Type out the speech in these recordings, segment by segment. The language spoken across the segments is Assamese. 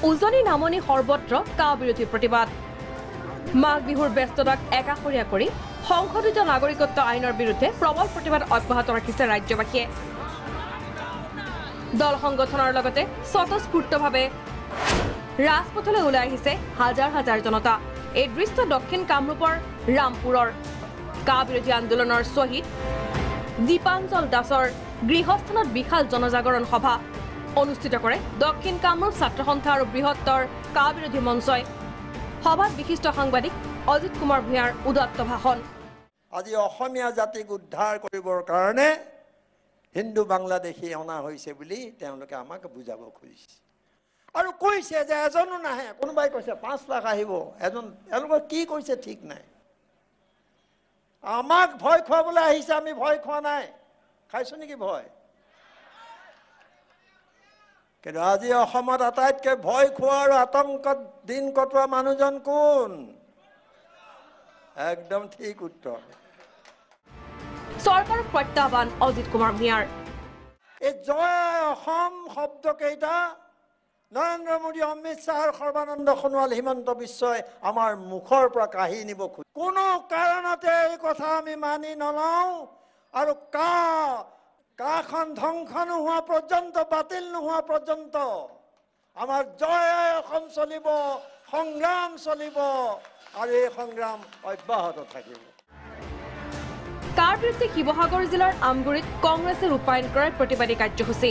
উজনি নামনি সৰ্বত্ৰ কা বিৰোধী প্ৰতিবাদ মাঘ বিহুৰ ব্যস্ততাক একাষৰীয়া কৰি সংশোধিত নাগৰিকত্ব আইনৰ বিৰুদ্ধে প্ৰবল প্ৰতিবাদ অব্যাহত ৰাখিছে ৰাজ্যবাসীয়ে দল সংগঠনৰ লগতে স্বতঃস্ফূৰ্তভাৱে ৰাজপথলৈ ওলাই আহিছে হাজাৰ হাজাৰ জনতা এই দৃশ্য দক্ষিণ কামৰূপৰ ৰামপুৰৰ কা বিৰোধী আন্দোলনৰ শ্বহীদ দীপাঞ্চল দাসৰ গৃহস্থানত বিশাল জনজাগৰণ সভা অনুষ্ঠিত কৰে দক্ষিণ কামৰূপ ছাত্ৰ সন্থা আৰু বৃহত্তৰ কা বিৰোধী মঞ্চই সভাত বিশিষ্ট সাংবাদিক অজিত কুমাৰ ভূঞাৰ উদাত্ত ভাষণ আজি অসমীয়া জাতিক উদ্ধাৰ কৰিবৰ কাৰণে হিন্দু বাংলাদেশী অনা হৈছে বুলি তেওঁলোকে আমাক বুজাব খুজিছে আৰু কৈছে যে এজনো নাহে কোনোবাই কৈছে 5 লাখ আহিব এজন এলোকৰ কি কৈছে ঠিক নাই আমাক ভয় খুৱাবলৈ আহিছে আমি ভয় খোৱা নাই খাইছো নেকি ভয় কিন্তু আজি অসমত আটাইতকৈ ভয় খোৱা আৰু আতংকত দিন কটোৱা মানুহজন কোন একদম ঠিক উত্তৰ চৰকাৰৰ প্ৰত্যাহ্বান অজিত কুমাৰ ভূঞাৰ এই জয় অসম শব্দ কেইটা নৰেন্দ্ৰ মোদী অমিত শ্বাহ সৰ্বানন্দ সোণোৱাল হিমন্ত বিশ্বই আমাৰ মুখৰ পৰা কাঢ়ি নিব খোজে কোনো কাৰণতে এই কথা আমি মানি নলওঁ আৰু কাখন ধ্বংস নোহোৱা পৰ্যন্ত বাতিল নোহোৱা পৰ্যন্ত আমাৰ জয় অসম চলিব সংগ্ৰাম চলিব আৰু এই সংগ্ৰাম অব্যাহত থাকিব কাৰ বিৰুদ্ধে শিৱসাগৰ জিলাৰ আমগুৰিত কংগ্ৰেছে ৰূপায়ণ কৰাৰ প্ৰতিবাদী কাৰ্যসূচী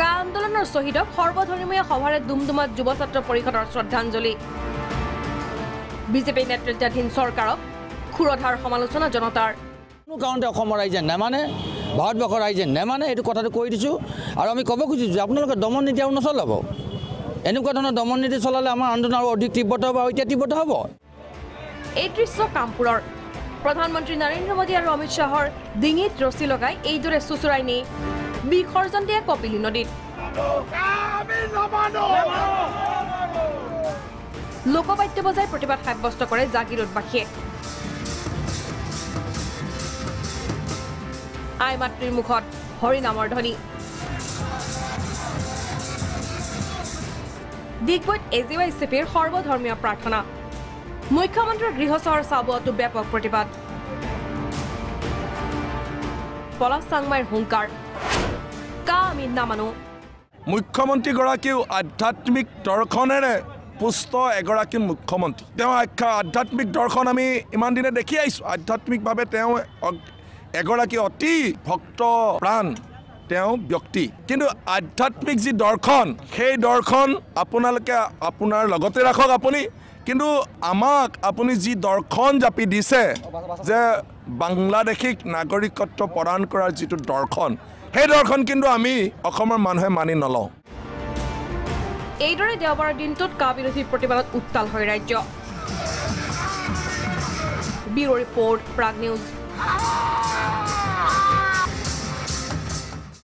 কা আন্দোলনৰ শ্বহীদক সৰ্বধৰ্মীয় সভাৰে দুমদুমাত যুৱ ছাত্ৰ পৰিষদৰ শ্ৰদ্ধাঞ্জলি বিজেপি নেতৃত্বাধীন চৰকাৰক ক্ষুৰধাৰ সমালোচনা জনতাৰ কোনো কাৰণতে অসমৰ ৰাইজে নেমানে ভাৰতবৰ্ষৰ ৰাইজে নেমানে এইটো কথাটো কৈ দিছোঁ আৰু আমি ক'ব খুজিছোঁ যে আপোনালোকে দমন নীতি আৰু নচলাব এনেকুৱা ধৰণৰ দমন নীতি চলালে আমাৰ আন্দোলন আৰু অধিক তীব্ৰত হ'ব আৰু এতিয়া তীব্ৰত হ'ব এই দৃশ্য কামপুৰৰ প্ৰধানমন্ত্ৰী নৰেন্দ্ৰ মোদী আৰু অমিত শ্বাহৰ ডিঙিত ৰছী লগাই এইদৰে চুচুৰাই নি বিসৰ্জন দিয়ে কপিলী নদীত লোকবাদ্য বজাই প্ৰতিবাদ সাব্যস্ত কৰে জাগিৰোডবাসীয়ে আই মাতৃৰ মুখত হৰিনামৰ ধ্বনি ডিগবৈত এজিৱাইচিপিৰ সৰ্বধৰ্মীয় প্ৰাৰ্থনা মুখ্যমন্ত্ৰীৰ গৃহ চহৰ চাবুৱাতো ব্যাপক প্ৰতিবাদ পলাশ চাংমাইৰ হুংকাৰ কা আমি নামানো মুখ্যমন্ত্ৰীগৰাকীও আধ্যাত্মিক দৰ্শনেৰে পুষ্ট এগৰাকী মুখ্যমন্ত্ৰী তেওঁ আধ্যাত্মিক দৰ্শন আমি ইমান দিনে দেখি আহিছোঁ আধ্যাত্মিকভাৱে তেওঁ এগৰাকী অতি ভক্ত প্ৰাণ তেওঁ ব্যক্তি কিন্তু আধ্যাত্মিক যি দৰ্শন সেই দৰ্শন আপোনালোকে আপোনাৰ লগতে ৰাখক আপুনি কিন্তু আমাক আপুনি যি দৰ্শন জাপি দিছে যে বাংলাদেশীক নাগৰিকত্ব প্ৰদান কৰাৰ যিটো দৰ্শন সেই দৰ্শন কিন্তু আমি অসমৰ মানুহে মানি নলওঁ এইদৰে দেওবাৰৰ দিনটোত কা বিৰোধী প্ৰতিবাদত উত্তাল হয় ৰাজ্য ব্যুৰ ৰিপৰ্ট প্ৰাগ নিউজ